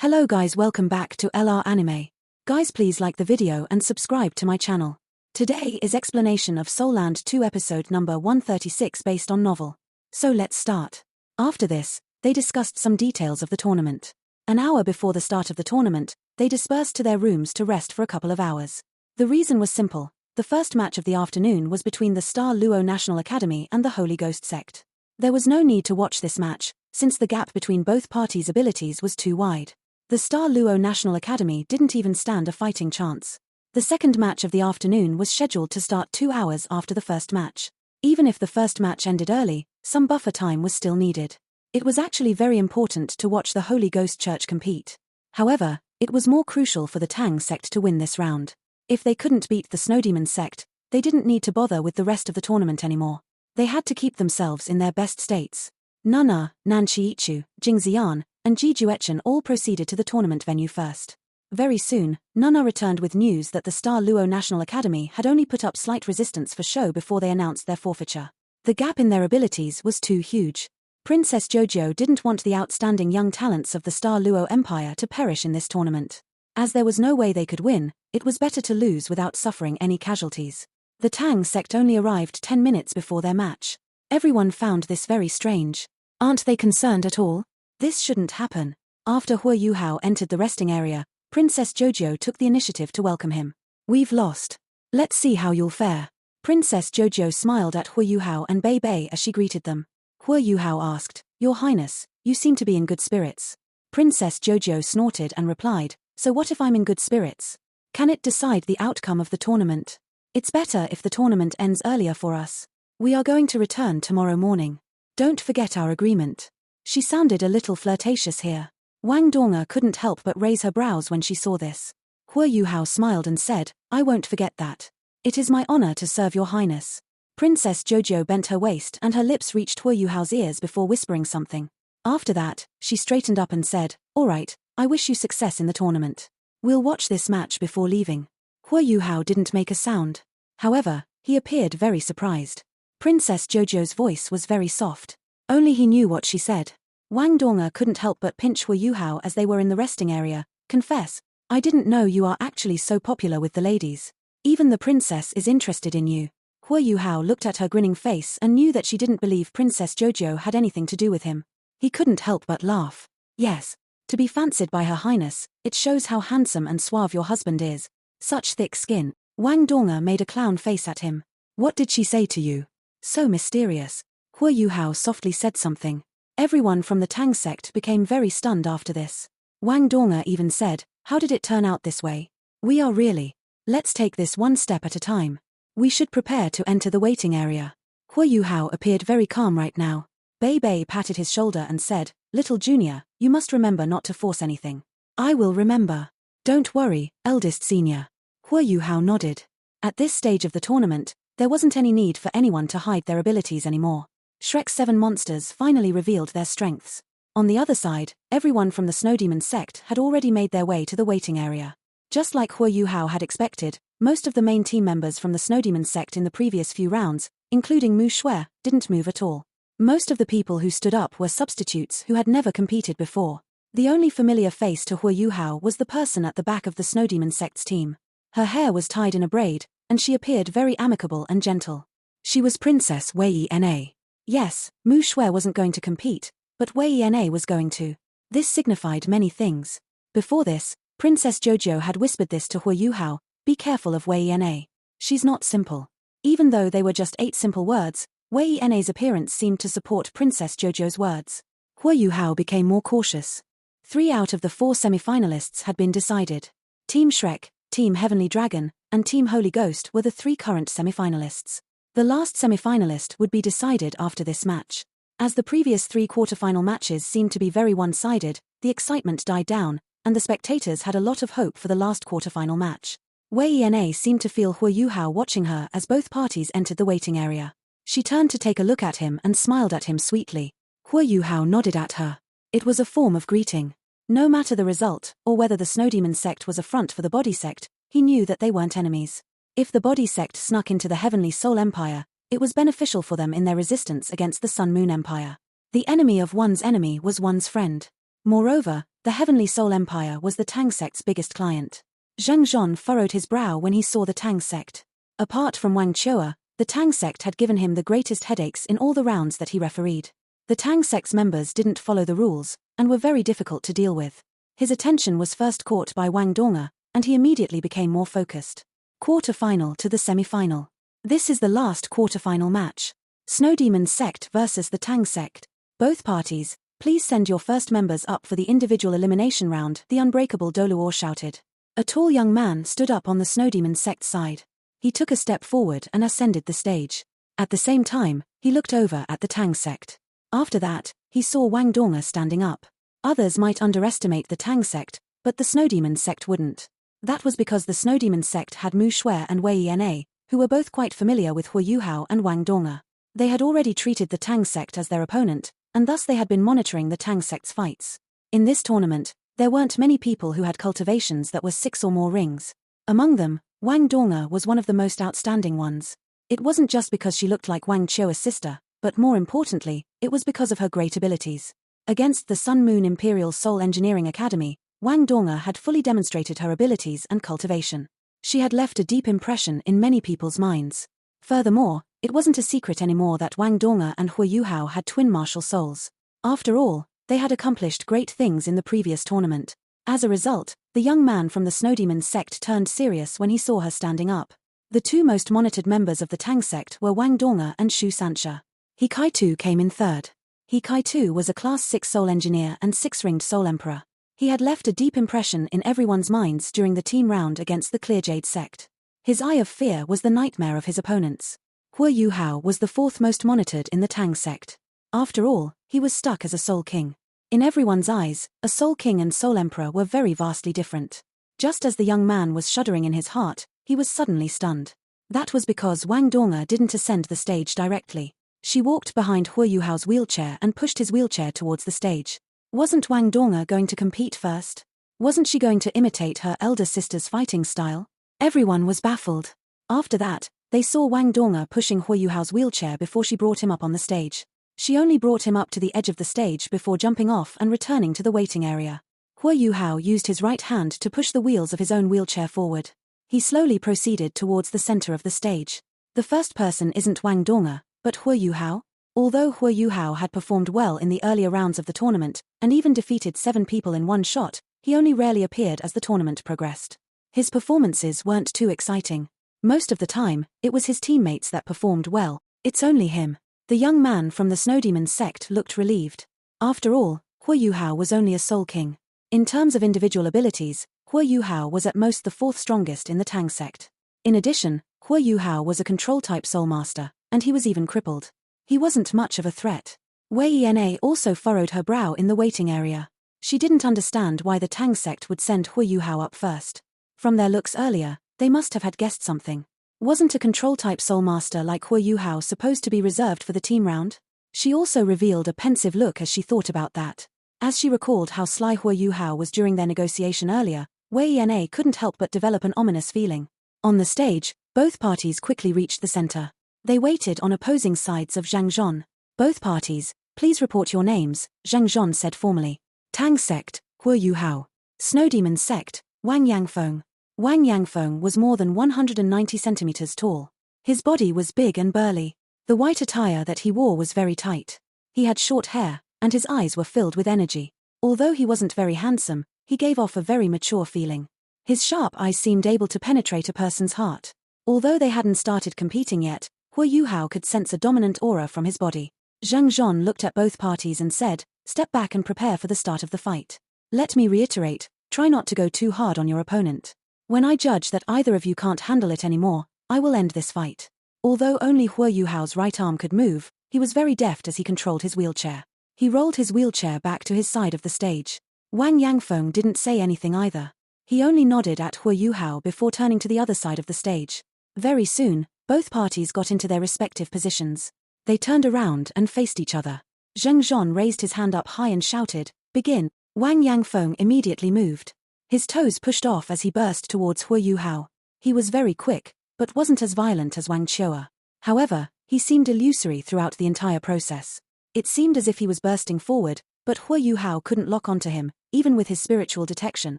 Hello guys, welcome back to LR Anime. Guys, please like the video and subscribe to my channel. Today is explanation of Soul Land 2 episode number 136 based on novel. So let's start. After this, they discussed some details of the tournament. An hour before the start of the tournament, they dispersed to their rooms to rest for a couple of hours. The reason was simple. The first match of the afternoon was between the Star Luo National Academy and the Holy Ghost sect. There was no need to watch this match, since the gap between both parties' abilities was too wide. The Star Luo National Academy didn't even stand a fighting chance. The second match of the afternoon was scheduled to start 2 hours after the first match. Even if the first match ended early, some buffer time was still needed. It was actually very important to watch the Holy Ghost Church compete. However, it was more crucial for the Tang sect to win this round. If they couldn't beat the Snow Demon sect, they didn't need to bother with the rest of the tournament anymore. They had to keep themselves in their best states. Nana, Nan Shiichu, Jing Xian, and Ji Juechen all proceeded to the tournament venue first. Very soon, Nana returned with news that the Star Luo National Academy had only put up slight resistance for show before they announced their forfeiture. The gap in their abilities was too huge. Princess Jojo didn't want the outstanding young talents of the Star Luo Empire to perish in this tournament. As there was no way they could win, it was better to lose without suffering any casualties. The Tang sect only arrived 10 minutes before their match. Everyone found this very strange. Aren't they concerned at all? This shouldn't happen. After Hua Yuhao entered the resting area, Princess Jojo took the initiative to welcome him. We've lost. Let's see how you'll fare. Princess Jojo smiled at Hua Yuhao and Bei Bei as she greeted them. Hua Yuhao asked, "Your Highness, you seem to be in good spirits." Princess Jojo snorted and replied, "So what if I'm in good spirits? Can it decide the outcome of the tournament? It's better if the tournament ends earlier for us. We are going to return tomorrow morning. Don't forget our agreement." She sounded a little flirtatious here. Wang Donga couldn't help but raise her brows when she saw this. Hua Yuhao smiled and said, "I won't forget that. It is my honor to serve your highness." Princess Jojo bent her waist and her lips reached Hua Yuhao's ears before whispering something. After that, she straightened up and said, "All right, I wish you success in the tournament. We'll watch this match before leaving." Hua Yuhao didn't make a sound. However, he appeared very surprised. Princess Jojo's voice was very soft. Only he knew what she said. Wang Donga couldn't help but pinch Hua Yuhao as they were in the resting area. "Confess, I didn't know you are actually so popular with the ladies. Even the princess is interested in you." Hua Yuhao looked at her grinning face and knew that she didn't believe Princess Jojo had anything to do with him. He couldn't help but laugh. "Yes, to be fancied by her highness, it shows how handsome and suave your husband is. Such thick skin." Wang Donga made a clown face at him. "What did she say to you? So mysterious." Hua Yuhao softly said something. Everyone from the Tang sect became very stunned after this. Wang Donga even said, "How did it turn out this way? We are really. Let's take this one step at a time. We should prepare to enter the waiting area." Hua Yuhao appeared very calm right now. Bei Bei patted his shoulder and said, "Little Junior, you must remember not to force anything." "I will remember. Don't worry, eldest senior." Hua Yuhao nodded. At this stage of the tournament, there wasn't any need for anyone to hide their abilities anymore. Shrek's 7 monsters finally revealed their strengths. On the other side, everyone from the Snow Demon sect had already made their way to the waiting area. Just like Hua Yuhao had expected, most of the main team members from the Snow Demon sect in the previous few rounds, including Mu Shui, didn't move at all. Most of the people who stood up were substitutes who had never competed before. The only familiar face to Hua Yuhao was the person at the back of the Snow Demon sect's team. Her hair was tied in a braid, and she appeared very amicable and gentle. She was Princess Wei Na. Yes, Mu Shui wasn't going to compete, but Wei Na was going to. This signified many things. Before this, Princess Jojo had whispered this to Hua Yuhao, "Be careful of Wei Na. She's not simple." Even though they were just 8 simple words, Wei Na's appearance seemed to support Princess Jojo's words. Hua Yuhao became more cautious. 3 out of the 4 semi-finalists had been decided. Team Shrek, Team Heavenly Dragon, and Team Holy Ghost were the 3 current semi-finalists. The last semi-finalist would be decided after this match. As the previous 3 quarterfinal matches seemed to be very one-sided, the excitement died down, and the spectators had a lot of hope for the last quarterfinal match. Wei Na seemed to feel Hua Yuhao watching her as both parties entered the waiting area. She turned to take a look at him and smiled at him sweetly. Hua Yuhao nodded at her. It was a form of greeting. No matter the result, or whether the Snow Demon sect was a front for the Body sect, he knew that they weren't enemies. If the Body sect snuck into the Heavenly Soul Empire, it was beneficial for them in their resistance against the Sun Moon Empire. The enemy of one's enemy was one's friend. Moreover, The Heavenly Soul Empire was the Tang sect's biggest client. Zhang Zhon furrowed his brow when he saw the Tang sect. Apart from Wang Chua, the Tang sect had given him the greatest headaches in all the rounds that he refereed. The Tang sect's members didn't follow the rules, and were very difficult to deal with. His attention was first caught by Wang Donga, and he immediately became more focused. Quarterfinal to the semi-final. This is the last quarterfinal match. Snow Demon sect versus the Tang sect. Both parties, please send your first members up for the individual elimination round, the unbreakable Doluor shouted. A tall young man stood up on the Snow Demon sect side. He took a step forward and ascended the stage. At the same time, he looked over at the Tang sect. After that, he saw Wang Donga standing up. Others might underestimate the Tang sect, but the Snow Demon sect wouldn't. That was because the Snow Demon sect had Mu Shui and Wei Ena, who were both quite familiar with Hu Yuhao and Wang Donga. They had already treated the Tang sect as their opponent, and thus they had been monitoring the Tang sect's fights. In this tournament, there weren't many people who had cultivations that were 6 or more rings. Among them, Wang Donga was one of the most outstanding ones. It wasn't just because she looked like Wang Chua's sister, but more importantly, it was because of her great abilities. Against the Sun Moon Imperial Soul Engineering Academy, Wang Donga had fully demonstrated her abilities and cultivation. She had left a deep impression in many people's minds. Furthermore, it wasn't a secret anymore that Wang Donga and Hu Yuhao had twin martial souls. After all, they had accomplished great things in the previous tournament. As a result, the young man from the Snow Demon sect turned serious when he saw her standing up. The two most monitored members of the Tang sect were Wang Donga and Shu Sancha. He Kai-Tu came in third. He Kai-Tu was a Class 6 Soul Engineer and 6-ringed Soul Emperor. He had left a deep impression in everyone's minds during the team round against the Clear Jade sect. His Eye of Fear was the nightmare of his opponents. Hu Yuhao was the 4th most monitored in the Tang sect. After all, he was stuck as a Soul King. In everyone's eyes, a Soul King and Soul Emperor were very vastly different. Just as the young man was shuddering in his heart, he was suddenly stunned. That was because Wang Donga didn't ascend the stage directly. She walked behind Hu Yuhao's wheelchair and pushed his wheelchair towards the stage. Wasn't Wang Donga going to compete first? Wasn't she going to imitate her elder sister's fighting style? Everyone was baffled. After that, they saw Wang Donga pushing Hu Yuhao's wheelchair before she brought him up on the stage. She only brought him up to the edge of the stage before jumping off and returning to the waiting area. Hu Yuhao used his right hand to push the wheels of his own wheelchair forward. He slowly proceeded towards the center of the stage. The first person isn't Wang Donga, but Hu Yuhao. Although Hu Yuhao had performed well in the earlier rounds of the tournament, and even defeated 7 people in one shot, he only rarely appeared as the tournament progressed. His performances weren't too exciting. Most of the time, it was his teammates that performed well. It's only him. The young man from the Snow Demon sect looked relieved. After all, Hu Yuhao was only a Soul King. In terms of individual abilities, Hu Yuhao was at most the 4th strongest in the Tang sect. In addition, Hu Yuhao was a control-type Soul Master, and he was even crippled. He wasn't much of a threat. Wei Ena also furrowed her brow in the waiting area. She didn't understand why the Tang sect would send Hu Yuhao up first. From their looks earlier, they must have had guessed something. Wasn't a control-type Soul Master like Hu Yuhao supposed to be reserved for the team round? She also revealed a pensive look as she thought about that. As she recalled how sly Hu Yuhao was during their negotiation earlier, Wei Ena couldn't help but develop an ominous feeling. On the stage, both parties quickly reached the center. They waited on opposing sides of Zhang Zhon. Both parties, please report your names, Zhang Zhon said formally. Tang sect, Hu Yuhao. Snow Demon sect, Wang Yangfeng. Wang Yangfeng was more than 190 centimeters tall. His body was big and burly. The white attire that he wore was very tight. He had short hair, and his eyes were filled with energy. Although he wasn't very handsome, he gave off a very mature feeling. His sharp eyes seemed able to penetrate a person's heart. Although they hadn't started competing yet, Hu Yuhao could sense a dominant aura from his body. Zhang Zhon looked at both parties and said, "Step back and prepare for the start of the fight. Let me reiterate, try not to go too hard on your opponent. When I judge that either of you can't handle it anymore, I will end this fight." Although only Hu Yuhao's right arm could move, he was very deft as he controlled his wheelchair. He rolled his wheelchair back to his side of the stage. Wang Yangfeng didn't say anything either. He only nodded at Hu Yuhao before turning to the other side of the stage. Very soon, both parties got into their respective positions. They turned around and faced each other. Zhang Zhon raised his hand up high and shouted, "Begin." Wang Yangfeng immediately moved. His toes pushed off as he burst towards Hu Yuhao. He was very quick, but wasn't as violent as Wang Chua. However, he seemed illusory throughout the entire process. It seemed as if he was bursting forward, But Hua Yuhao couldn't lock onto him, even with his spiritual detection.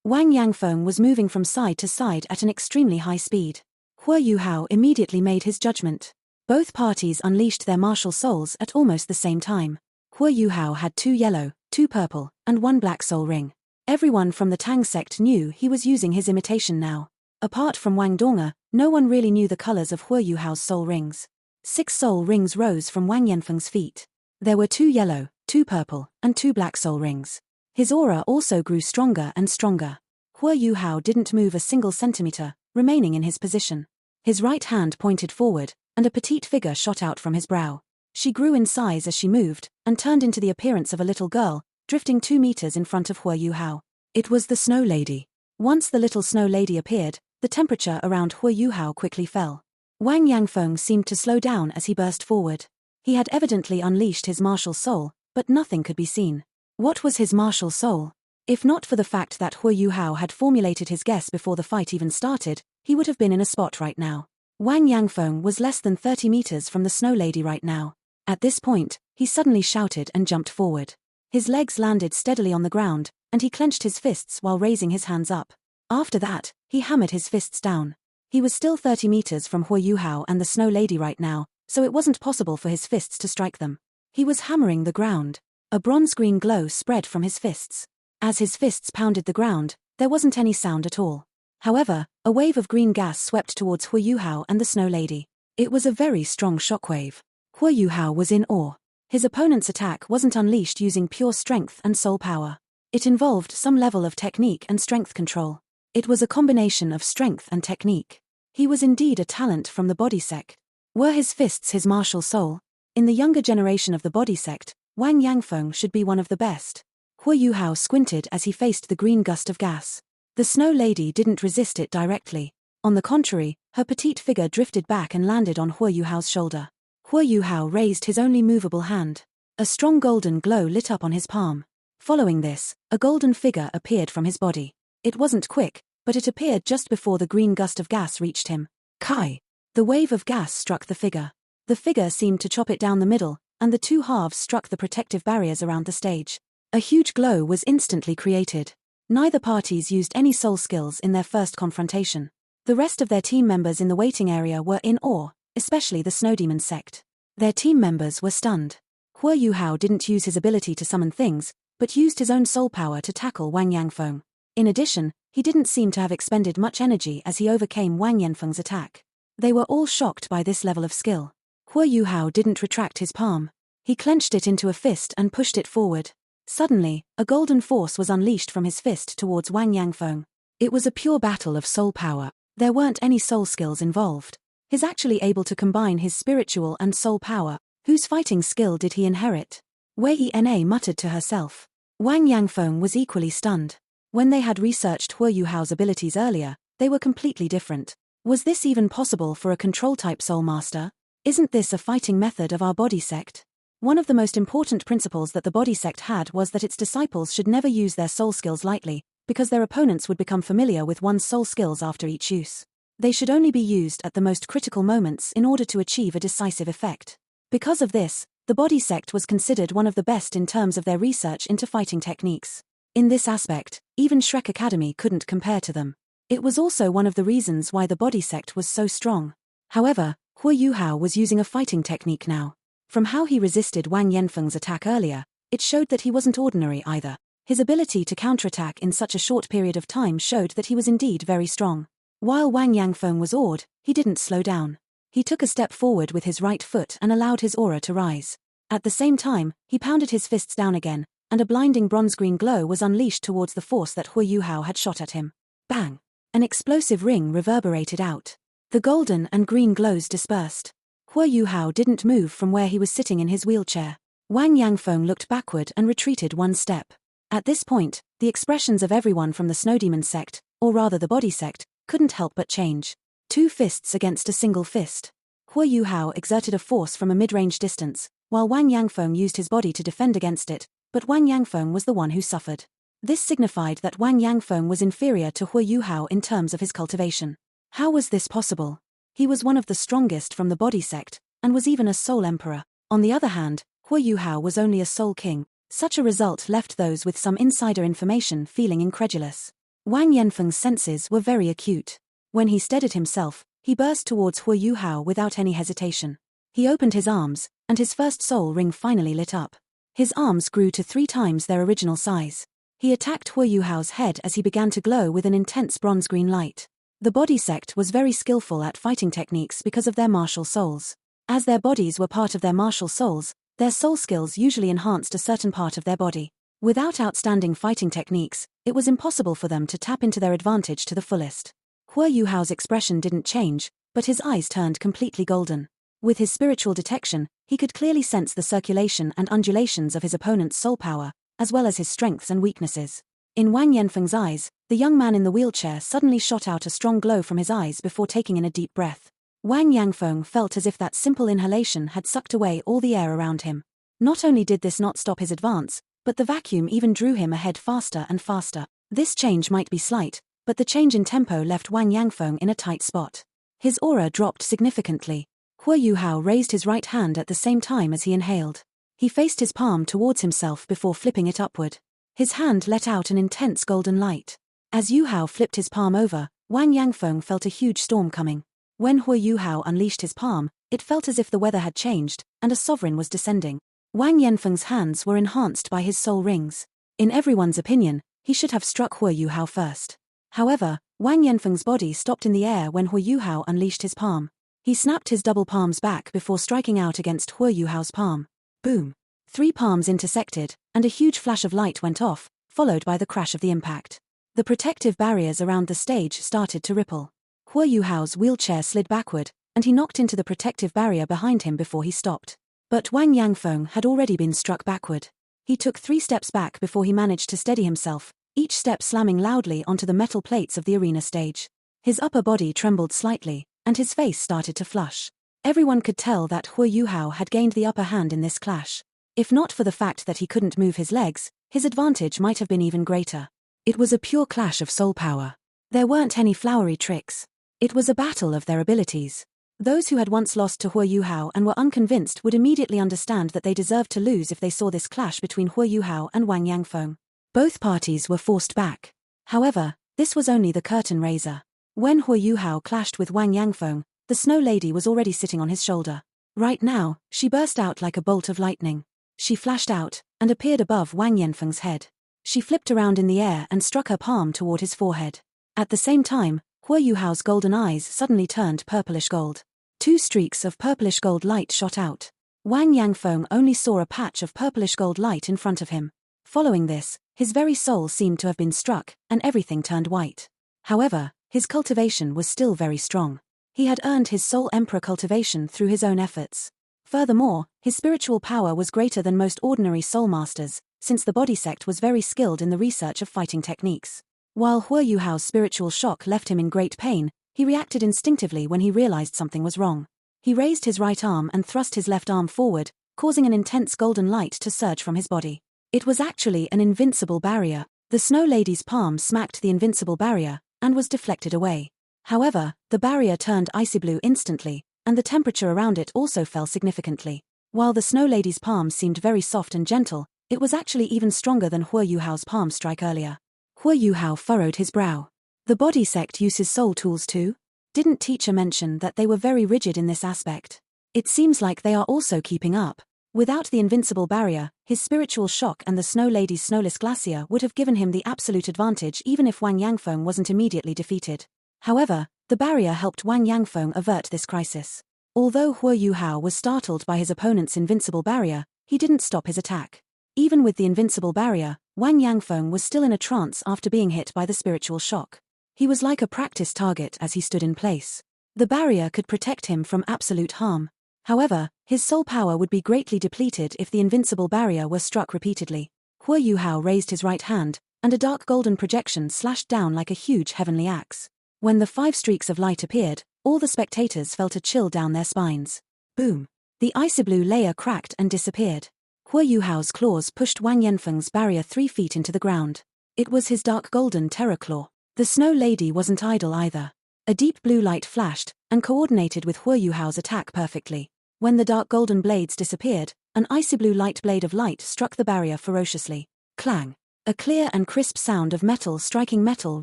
Wang Yangfeng was moving from side to side at an extremely high speed. Hua Yuhao immediately made his judgment. Both parties unleashed their martial souls at almost the same time. Hua Yuhao had 2 yellow, 2 purple, and 1 black soul ring. Everyone from the Tang sect knew he was using his imitation now. Apart from Wang Donga, no one really knew the colors of Hua Yuhao's soul rings. 6 soul rings rose from Wang Yanfeng's feet. There were 2 yellow, 2 purple, and 2 black soul rings. His aura also grew stronger and stronger. Hua Yuhao didn't move a single centimeter, remaining in his position. His right hand pointed forward, and a petite figure shot out from his brow. She grew in size as she moved, and turned into the appearance of a little girl, drifting 2 meters in front of Hua Yuhao. It was the Snow Lady. Once the little Snow Lady appeared, the temperature around Hua Yuhao quickly fell. Wang Yangfeng seemed to slow down as he burst forward. He had evidently unleashed his martial soul, but nothing could be seen. What was his martial soul? If not for the fact that Hua Yuhao had formulated his guess before the fight even started, he would have been in a spot right now. Wang Yangfeng was less than 30 meters from the Snow Lady right now. At this point, he suddenly shouted and jumped forward. His legs landed steadily on the ground, and he clenched his fists while raising his hands up. After that, he hammered his fists down. He was still 30 meters from Hua Yuhao and the Snow Lady right now, so it wasn't possible for his fists to strike them. He was hammering the ground. A bronze-green glow spread from his fists. As his fists pounded the ground, there wasn't any sound at all. However, a wave of green gas swept towards Hua Yuhao and the Snow Lady. It was a very strong shockwave. Hua Yuhao was in awe. His opponent's attack wasn't unleashed using pure strength and soul power. It involved some level of technique and strength control. It was a combination of strength and technique. He was indeed a talent from the body sect. Were his fists his martial soul? In the younger generation of the body sect, Wang Yangfeng should be one of the best. Hua Yuhao squinted as he faced the green gust of gas. The Snow Lady didn't resist it directly. On the contrary, her petite figure drifted back and landed on Hua Yuhao's shoulder. Hua Yuhao raised his only movable hand. A strong golden glow lit up on his palm. Following this, a golden figure appeared from his body. It wasn't quick, but it appeared just before the green gust of gas reached him. Kai! The wave of gas struck the figure. The figure seemed to chop it down the middle, and the 2 halves struck the protective barriers around the stage. A huge glow was instantly created. Neither parties used any soul skills in their first confrontation. The rest of their team members in the waiting area were in awe, especially the Snow Demon sect. Their team members were stunned. Hua Yuhao didn't use his ability to summon things, but used his own soul power to tackle Wang Yangfeng. In addition, he didn't seem to have expended much energy as he overcame Wang Yanfeng's attack. They were all shocked by this level of skill. Hua Yuhao didn't retract his palm. He clenched it into a fist and pushed it forward. Suddenly, a golden force was unleashed from his fist towards Wang Yangfeng. It was a pure battle of soul power. There weren't any soul skills involved. He's actually able to combine his spiritual and soul power. Whose fighting skill did he inherit? Wei Na muttered to herself. Wang Yangfeng was equally stunned. When they had researched Hua Yuhao's abilities earlier, they were completely different. Was this even possible for a control-type soul master? Isn't this a fighting method of our body sect? One of the most important principles that the body sect had was that its disciples should never use their soul skills lightly, because their opponents would become familiar with one's soul skills after each use. They should only be used at the most critical moments in order to achieve a decisive effect. Because of this, the body sect was considered one of the best in terms of their research into fighting techniques. In this aspect, even Shrek Academy couldn't compare to them. It was also one of the reasons why the body sect was so strong. However, Hua Yuhao was using a fighting technique now. From how he resisted Wang Yanfeng's attack earlier, it showed that he wasn't ordinary either. His ability to counterattack in such a short period of time showed that he was indeed very strong. While Wang Yangfeng was awed, he didn't slow down. He took a step forward with his right foot and allowed his aura to rise. At the same time, he pounded his fists down again, and a blinding bronze-green glow was unleashed towards the force that Hua Yuhao had shot at him. Bang! An explosive ring reverberated out. The golden and green glows dispersed. Hua Yuhao didn't move from where he was sitting in his wheelchair. Wang Yangfeng looked backward and retreated one step. At this point, the expressions of everyone from the Snow Demon sect, or rather the body sect, couldn't help but change. 2 fists against a single fist. Hua Yuhao exerted a force from a mid-range distance, while Wang Yangfeng used his body to defend against it, but Wang Yangfeng was the one who suffered. This signified that Wang Yangfeng was inferior to Hua Yuhao in terms of his cultivation. How was this possible? He was one of the strongest from the body sect, and was even a soul emperor. On the other hand, Hua Yuhao was only a soul king, Such a result left those with some insider information feeling incredulous. Wang Yanfeng's senses were very acute. When he steadied himself, he burst towards Hu Yuhao without any hesitation. He opened his arms, and his first soul ring finally lit up. His arms grew to 3 times their original size. He attacked Hu Yuhao's head as he began to glow with an intense bronze-green light. The body sect was very skillful at fighting techniques because of their martial souls. As their bodies were part of their martial souls, their soul skills usually enhanced a certain part of their body. Without outstanding fighting techniques, it was impossible for them to tap into their advantage to the fullest. Hu Yuhao's expression didn't change, but his eyes turned completely golden. With his spiritual detection, he could clearly sense the circulation and undulations of his opponent's soul power, as well as his strengths and weaknesses. In Wang Yanfeng's eyes, the young man in the wheelchair suddenly shot out a strong glow from his eyes before taking in a deep breath. Wang Yanfeng felt as if that simple inhalation had sucked away all the air around him. Not only did this not stop his advance, but the vacuum even drew him ahead faster and faster. This change might be slight, but the change in tempo left Wang Yanfeng in a tight spot. His aura dropped significantly. Hu Yuhao raised his right hand at the same time as he inhaled. He faced his palm towards himself before flipping it upward. His hand let out an intense golden light. As Yuhao flipped his palm over, Wang Yanfeng felt a huge storm coming. When Hu Yuhao unleashed his palm, it felt as if the weather had changed, and a sovereign was descending. Wang Yanfeng's hands were enhanced by his soul rings. In everyone's opinion, he should have struck Hu Yuhao first. However, Wang Yanfeng's body stopped in the air when Hu Yuhao unleashed his palm. He snapped his double palms back before striking out against Hu Yuhao's palm. Boom! 3 palms intersected, and a huge flash of light went off, followed by the crash of the impact. The protective barriers around the stage started to ripple. Hu Yuhao's wheelchair slid backward, and he knocked into the protective barrier behind him before he stopped. But Wang Yanfeng had already been struck backward. He took 3 steps back before he managed to steady himself, each step slamming loudly onto the metal plates of the arena stage. His upper body trembled slightly, and his face started to flush. Everyone could tell that Hu Yuhao had gained the upper hand in this clash. If not for the fact that he couldn't move his legs, his advantage might have been even greater. It was a pure clash of soul power. There weren't any flowery tricks. It was a battle of their abilities. Those who had once lost to Hu Yuhao and were unconvinced would immediately understand that they deserved to lose if they saw this clash between Hu Yuhao and Wang Yanfeng. Both parties were forced back. However, this was only the curtain raiser. When Hu Yuhao clashed with Wang Yanfeng, the Snow Lady was already sitting on his shoulder. Right now, she burst out like a bolt of lightning. She flashed out, and appeared above Wang Yanfeng's head. She flipped around in the air and struck her palm toward his forehead. At the same time, Hu Yuhao's golden eyes suddenly turned purplish gold. 2 streaks of purplish gold light shot out. Wang Yanfeng only saw a patch of purplish gold light in front of him. Following this, his very soul seemed to have been struck, and everything turned white. However, his cultivation was still very strong. He had earned his Soul Emperor cultivation through his own efforts. Furthermore, his spiritual power was greater than most ordinary soul masters, since the body sect was very skilled in the research of fighting techniques. While Hu Yuhao's spiritual shock left him in great pain, he reacted instinctively when he realized something was wrong. He raised his right arm and thrust his left arm forward, causing an intense golden light to surge from his body. It was actually an invincible barrier. The Snow Lady's palm smacked the invincible barrier, and was deflected away. However, the barrier turned icy blue instantly, and the temperature around it also fell significantly. While the Snow Lady's palm seemed very soft and gentle, it was actually even stronger than Hu Yuhao's palm strike earlier. Hu Yuhao furrowed his brow. The body sect uses soul tools too? Didn't teacher mention that they were very rigid in this aspect? It seems like they are also keeping up. Without the invincible barrier, his spiritual shock and the Snow Lady's snowless glacier would have given him the absolute advantage even if Wang Yanfeng wasn't immediately defeated. However, the barrier helped Wang Yanfeng avert this crisis. Although Hu Yuhao was startled by his opponent's invincible barrier, he didn't stop his attack. Even with the invincible barrier, Wang Yanfeng was still in a trance after being hit by the spiritual shock. He was like a practice target as he stood in place. The barrier could protect him from absolute harm. However, his soul power would be greatly depleted if the invincible barrier were struck repeatedly. Hu Yuhao raised his right hand, and a dark golden projection slashed down like a huge heavenly axe. When the 5 streaks of light appeared, all the spectators felt a chill down their spines. Boom! The icy blue layer cracked and disappeared. Hu Yuhao's claws pushed Wang Yanfeng's barrier 3 feet into the ground. It was his dark golden terror claw. The Snow Lady wasn't idle either. A deep blue light flashed, and coordinated with Hu Yuhao's attack perfectly. When the dark golden blades disappeared, An icy blue light blade of light struck the barrier ferociously. Clang! A clear and crisp sound of metal striking metal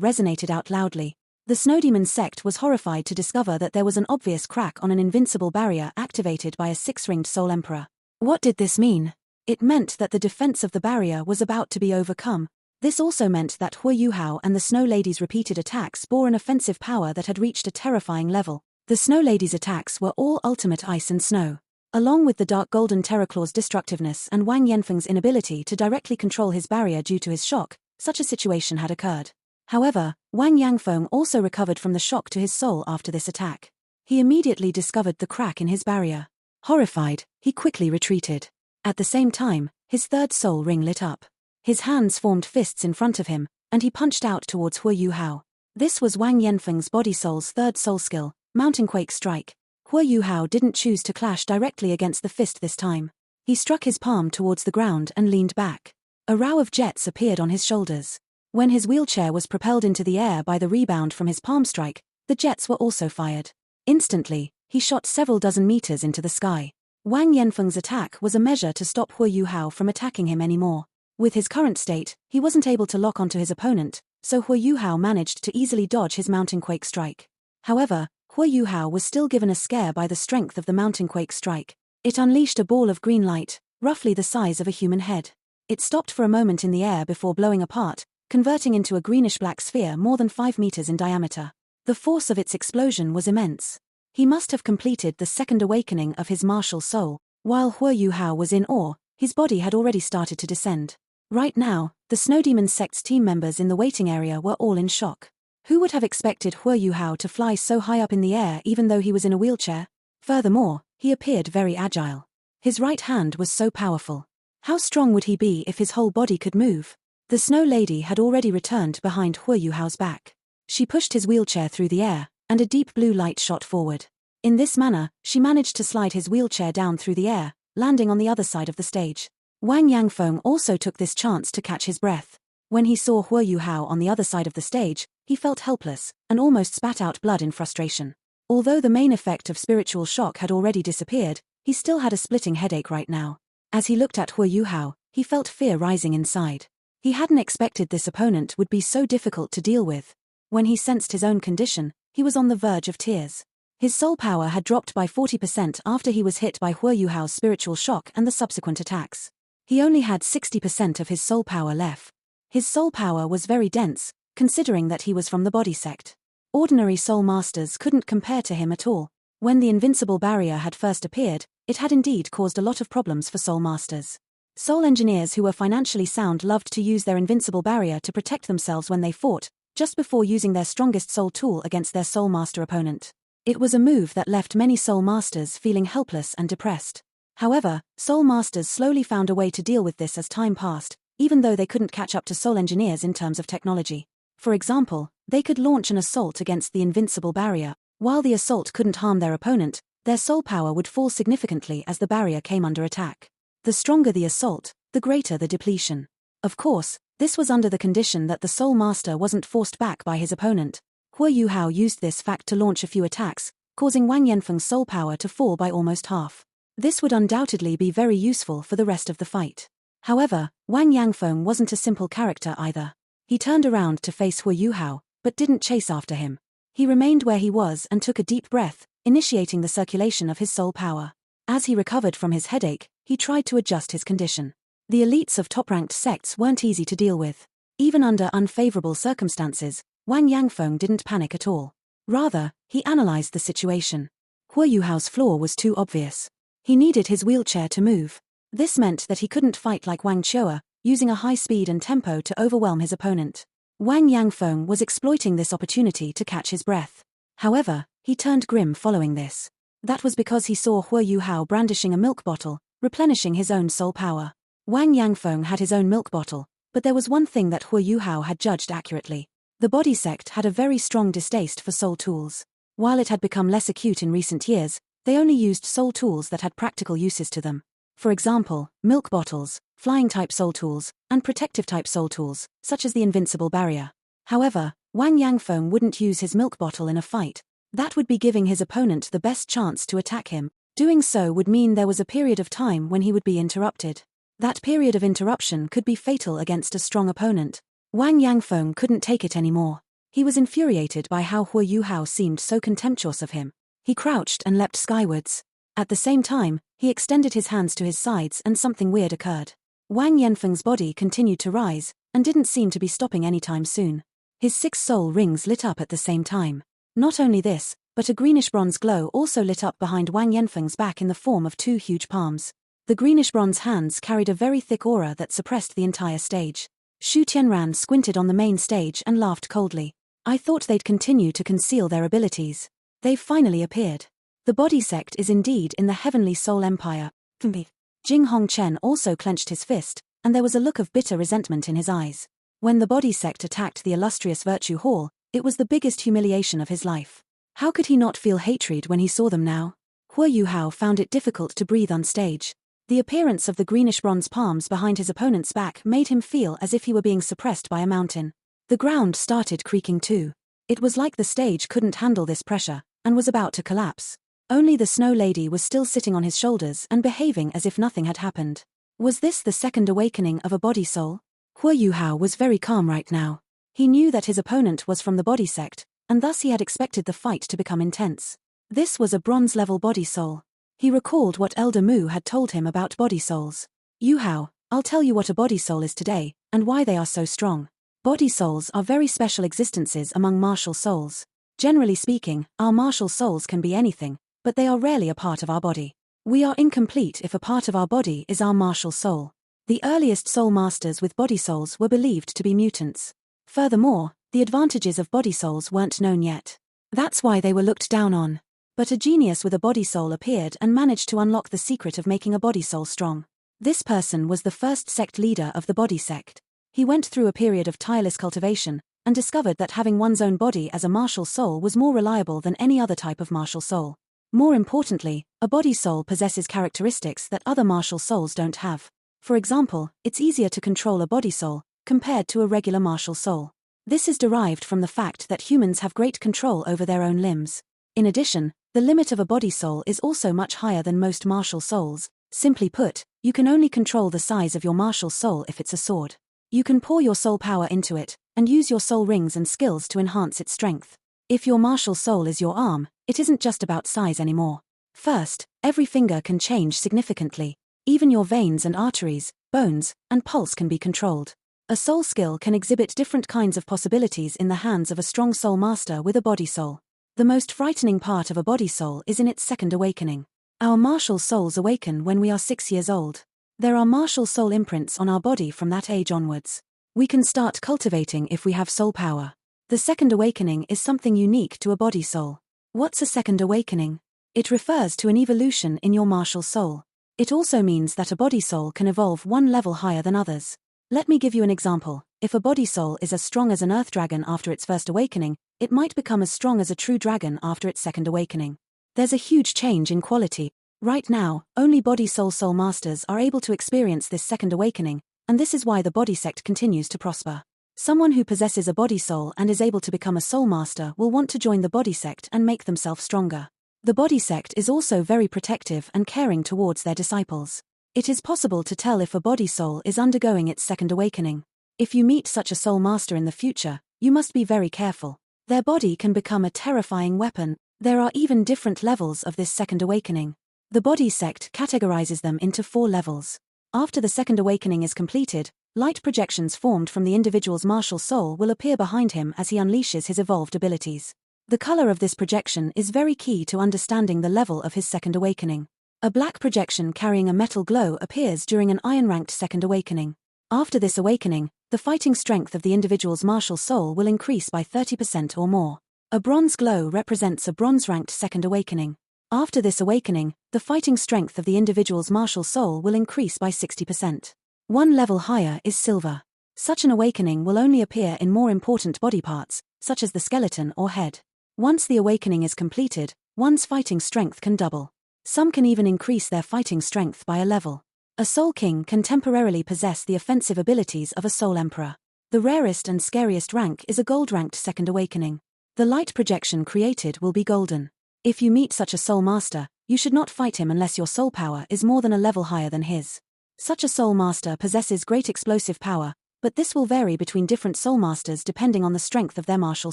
resonated out loudly. The Snow Demon sect was horrified to discover that there was an obvious crack on an invincible barrier activated by a six-ringed Soul Emperor. What did this mean? It meant that the defense of the barrier was about to be overcome. This also meant that Hua Yuhao and the Snow Lady's repeated attacks bore an offensive power that had reached a terrifying level. The Snow Lady's attacks were all ultimate ice and snow. Along with the Dark Golden Terraclaw's destructiveness and Wang Yanfeng's inability to directly control his barrier due to his shock, such a situation had occurred. However, Wang Yanfeng also recovered from the shock to his soul after this attack. He immediately discovered the crack in his barrier. Horrified, he quickly retreated. At the same time, his third soul ring lit up. His hands formed fists in front of him, and he punched out towards Hua Yuhao. This was Wang Yanfeng's body soul's third soul skill, Mountain Quake Strike. Hua Yuhao didn't choose to clash directly against the fist this time. He struck his palm towards the ground and leaned back. A row of jets appeared on his shoulders. When his wheelchair was propelled into the air by the rebound from his palm strike, the jets were also fired. Instantly, he shot several dozen meters into the sky. Wang Yanfeng's attack was a measure to stop Hua Yuhao from attacking him anymore. With his current state, he wasn't able to lock onto his opponent, so Hua Yuhao managed to easily dodge his Mountain Quake Strike. However, Hua Yuhao was still given a scare by the strength of the Mountain Quake Strike. It unleashed a ball of green light, roughly the size of a human head. It stopped for a moment in the air before blowing apart, converting into a greenish-black sphere more than 5 meters in diameter. The force of its explosion was immense. He must have completed the second awakening of his martial soul. While Hua Yuhao was in awe, his body had already started to descend. Right now, the Snow Demon sect's team members in the waiting area were all in shock. Who would have expected Hua Yuhao to fly so high up in the air even though he was in a wheelchair? Furthermore, he appeared very agile. His right hand was so powerful. How strong would he be if his whole body could move? The Snow Lady had already returned behind Hua Yuhao's back. She pushed his wheelchair through the air, and a deep blue light shot forward. In this manner, she managed to slide his wheelchair down through the air, landing on the other side of the stage. Wang Yanfeng also took this chance to catch his breath. When he saw Hua Yuhao on the other side of the stage, he felt helpless, and almost spat out blood in frustration. Although the main effect of spiritual shock had already disappeared, he still had a splitting headache right now. As he looked at Hua Yuhao, he felt fear rising inside. He hadn't expected this opponent would be so difficult to deal with. When he sensed his own condition, he was on the verge of tears. His soul power had dropped by 40% after he was hit by Hua Yuhao's spiritual shock and the subsequent attacks. He only had 60% of his soul power left. His soul power was very dense, considering that he was from the body sect. Ordinary soul masters couldn't compare to him at all. When the invincible barrier had first appeared, it had indeed caused a lot of problems for soul masters. Soul engineers who were financially sound loved to use their invincible barrier to protect themselves when they fought, just before using their strongest soul tool against their soul master opponent. It was a move that left many soul masters feeling helpless and depressed. However, soul masters slowly found a way to deal with this as time passed, even though they couldn't catch up to soul engineers in terms of technology. For example, they could launch an assault against the invincible barrier. While the assault couldn't harm their opponent, their soul power would fall significantly as the barrier came under attack. The stronger the assault, the greater the depletion. Of course, this was under the condition that the soul master wasn't forced back by his opponent. Hua Yuhao used this fact to launch a few attacks, causing Wang Yanfeng's soul power to fall by almost half. This would undoubtedly be very useful for the rest of the fight. However, Wang Yanfeng wasn't a simple character either. He turned around to face Hua Yuhao, but didn't chase after him. He remained where he was and took a deep breath, initiating the circulation of his soul power. As he recovered from his headache, he tried to adjust his condition. The elites of top-ranked sects weren't easy to deal with. Even under unfavorable circumstances, Wang Yanfeng didn't panic at all. Rather, he analyzed the situation. Hua Yuhao's flaw was too obvious. He needed his wheelchair to move. This meant that he couldn't fight like Wang Chua, using a high speed and tempo to overwhelm his opponent. Wang Yanfeng was exploiting this opportunity to catch his breath. However, he turned grim following this. That was because he saw Hua Yuhao brandishing a milk bottle, replenishing his own soul power. Wang Yanfeng had his own milk bottle, but there was one thing that Hua Yuhao had judged accurately. The body sect had a very strong distaste for soul tools. While it had become less acute in recent years, they only used soul tools that had practical uses to them. For example, milk bottles, flying-type soul tools, and protective-type soul tools, such as the invincible barrier. However, Wang Yanfeng wouldn't use his milk bottle in a fight. That would be giving his opponent the best chance to attack him, Doing so would mean there was a period of time when he would be interrupted. That period of interruption could be fatal against a strong opponent. Wang Yangfeng couldn't take it anymore. He was infuriated by how Hu Yuhao seemed so contemptuous of him. He crouched and leapt skywards. At the same time, he extended his hands to his sides and something weird occurred. Wang Yanfeng's body continued to rise, and didn't seem to be stopping anytime soon. His 6 soul rings lit up at the same time. Not only this, but a greenish-bronze glow also lit up behind Wang Yanfeng's back in the form of 2 huge palms. The greenish-bronze hands carried a very thick aura that suppressed the entire stage. Xu Tianran squinted on the main stage and laughed coldly. I thought they'd continue to conceal their abilities. They've finally appeared. The body sect is indeed in the Heavenly Soul Empire. Jing Hongchen also clenched his fist, and there was a look of bitter resentment in his eyes. When the body sect attacked the illustrious Virtue Hall, it was the biggest humiliation of his life. How could he not feel hatred when he saw them now? Hu Yuhao found it difficult to breathe on stage. The appearance of the greenish-bronze palms behind his opponent's back made him feel as if he were being suppressed by a mountain. The ground started creaking too. It was like the stage couldn't handle this pressure, and was about to collapse. Only the Snow Lady was still sitting on his shoulders and behaving as if nothing had happened. Was this the second awakening of a body soul? Hu Yuhao was very calm right now. He knew that his opponent was from the body sect, and thus he had expected the fight to become intense. This was a bronze-level body soul. He recalled what Elder Mu had told him about body souls. Yuhao, I'll tell you what a body soul is today, and why they are so strong. Body souls are very special existences among martial souls. Generally speaking, our martial souls can be anything, but they are rarely a part of our body. We are incomplete if a part of our body is our martial soul. The earliest soul masters with body souls were believed to be mutants. Furthermore, the advantages of body souls weren't known yet. That's why they were looked down on. But a genius with a body soul appeared and managed to unlock the secret of making a body soul strong. This person was the first sect leader of the body sect. He went through a period of tireless cultivation, and discovered that having one's own body as a martial soul was more reliable than any other type of martial soul. More importantly, a body soul possesses characteristics that other martial souls don't have. For example, it's easier to control a body soul, compared to a regular martial soul. This is derived from the fact that humans have great control over their own limbs. In addition, the limit of a body soul is also much higher than most martial souls. Simply put, you can only control the size of your martial soul if it's a sword. You can pour your soul power into it, and use your soul rings and skills to enhance its strength. If your martial soul is your arm, it isn't just about size anymore. First, every finger can change significantly. Even your veins and arteries, bones, and pulse can be controlled. A soul skill can exhibit different kinds of possibilities in the hands of a strong soul master with a body soul. The most frightening part of a body soul is in its second awakening. Our martial souls awaken when we are 6 years old. There are martial soul imprints on our body from that age onwards. We can start cultivating if we have soul power. The second awakening is something unique to a body soul. What's a second awakening? It refers to an evolution in your martial soul. It also means that a body soul can evolve one level higher than others. Let me give you an example. If a body soul is as strong as an earth dragon after its first awakening, it might become as strong as a true dragon after its second awakening. There's a huge change in quality. Right now, only body soul masters are able to experience this second awakening, and this is why the body sect continues to prosper. Someone who possesses a body soul and is able to become a soul master will want to join the body sect and make themselves stronger. The body sect is also very protective and caring towards their disciples. It is possible to tell if a body soul is undergoing its second awakening. If you meet such a soul master in the future, you must be very careful. Their body can become a terrifying weapon. There are even different levels of this second awakening. The body sect categorizes them into 4 levels. After the second awakening is completed, light projections formed from the individual's martial soul will appear behind him as he unleashes his evolved abilities. The color of this projection is very key to understanding the level of his second awakening. A black projection carrying a metal glow appears during an iron-ranked second awakening. After this awakening, the fighting strength of the individual's martial soul will increase by 30% or more. A bronze glow represents a bronze-ranked second awakening. After this awakening, the fighting strength of the individual's martial soul will increase by 60%. One level higher is silver. Such an awakening will only appear in more important body parts, such as the skeleton or head. Once the awakening is completed, one's fighting strength can double. Some can even increase their fighting strength by a level. A Soul King can temporarily possess the offensive abilities of a Soul Emperor. The rarest and scariest rank is a gold-ranked second awakening. The light projection created will be golden. If you meet such a Soul Master, You should not fight him unless your soul power is more than a level higher than his. Such a soul master possesses great explosive power, but this will vary between different soul masters depending on the strength of their martial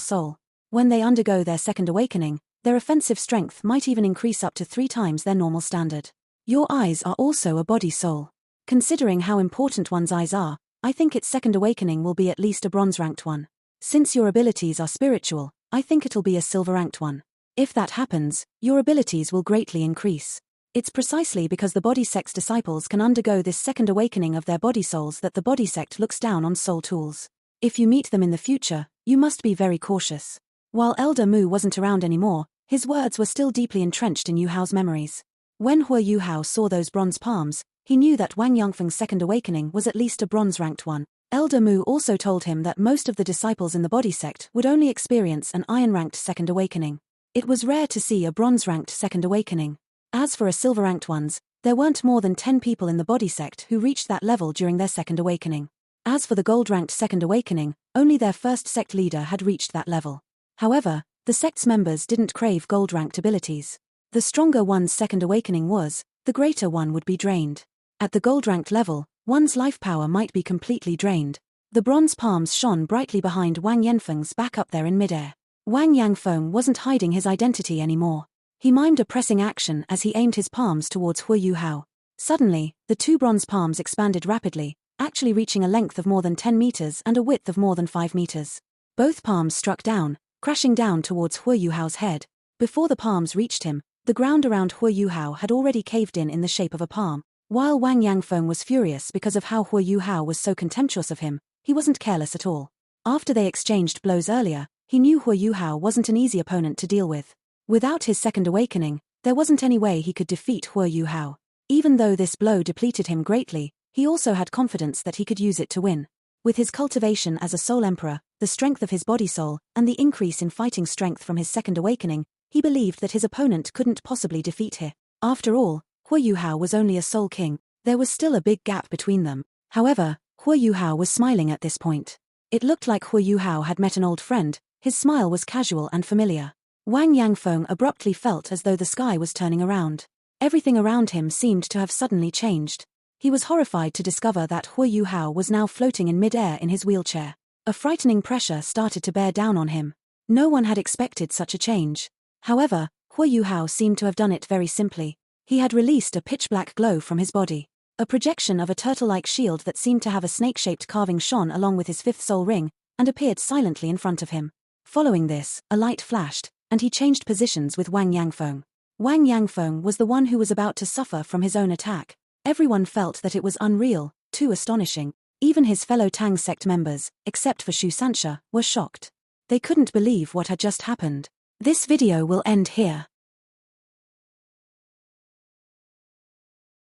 soul. When they undergo their second awakening, their offensive strength might even increase up to 3 times their normal standard. Your eyes are also a body soul. Considering how important one's eyes are, I think its second awakening will be at least a bronze-ranked one. Since your abilities are spiritual, I think it'll be a silver-ranked one. If that happens, your abilities will greatly increase. It's precisely because the body sect's disciples can undergo this second awakening of their body souls that the body sect looks down on soul tools. If you meet them in the future, you must be very cautious. While Elder Mu wasn't around anymore, his words were still deeply entrenched in Yu Hao's memories. When Hua Yu Hao saw those bronze palms, he knew that Wang Yangfeng's second awakening was at least a bronze-ranked one. Elder Mu also told him that most of the disciples in the body sect would only experience an iron-ranked second awakening. It was rare to see a bronze-ranked second awakening. As for a silver-ranked ones, there weren't more than 10 people in the body sect who reached that level during their second awakening. As for the gold-ranked second awakening, only their first sect leader had reached that level. However, the sect's members didn't crave gold-ranked abilities. The stronger one's second awakening was, the greater one would be drained. At the gold-ranked level, one's life power might be completely drained. The bronze palms shone brightly behind Wang Yanfeng's back up there in midair. Wang Yangfeng wasn't hiding his identity anymore. He mimed a pressing action as he aimed his palms towards Hua Yu Hao. Suddenly, the 2 bronze palms expanded rapidly, actually reaching a length of more than 10 meters and a width of more than 5 meters. Both palms struck down, crashing down towards Hua Yu Hao's head. Before the palms reached him, the ground around Hua Yu Hao had already caved in the shape of a palm. While Wang Yangfeng was furious because of how Hua Yu Hao was so contemptuous of him, he wasn't careless at all. After they exchanged blows earlier, he knew Hua Yu Hao wasn't an easy opponent to deal with. Without his second awakening, there wasn't any way he could defeat Hua Yu Hao. Even though this blow depleted him greatly, he also had confidence that he could use it to win. With his cultivation as a soul emperor, the strength of his body soul, and the increase in fighting strength from his second awakening, he believed that his opponent couldn't possibly defeat him. After all, Hua Yu Hao was only a soul king. There was still a big gap between them. However, Hua Yu Hao was smiling at this point. It looked like Hua Yu Hao had met an old friend. His smile was casual and familiar. Wang Yangfeng abruptly felt as though the sky was turning around. Everything around him seemed to have suddenly changed. He was horrified to discover that Hua Yu Hao was now floating in mid-air in his wheelchair. A frightening pressure started to bear down on him. No one had expected such a change. However, Hua Yu Hao seemed to have done it very simply. He had released a pitch-black glow from his body. A projection of a turtle-like shield that seemed to have a snake-shaped carving shone along with his 5th soul ring, and appeared silently in front of him. Following this, a light flashed, and he changed positions with Wang Yangfeng. Wang Yangfeng was the one who was about to suffer from his own attack. Everyone felt that it was unreal, too astonishing. Even his fellow Tang sect members, except for Shu Sanxia, were shocked. They couldn't believe what had just happened. This video will end here.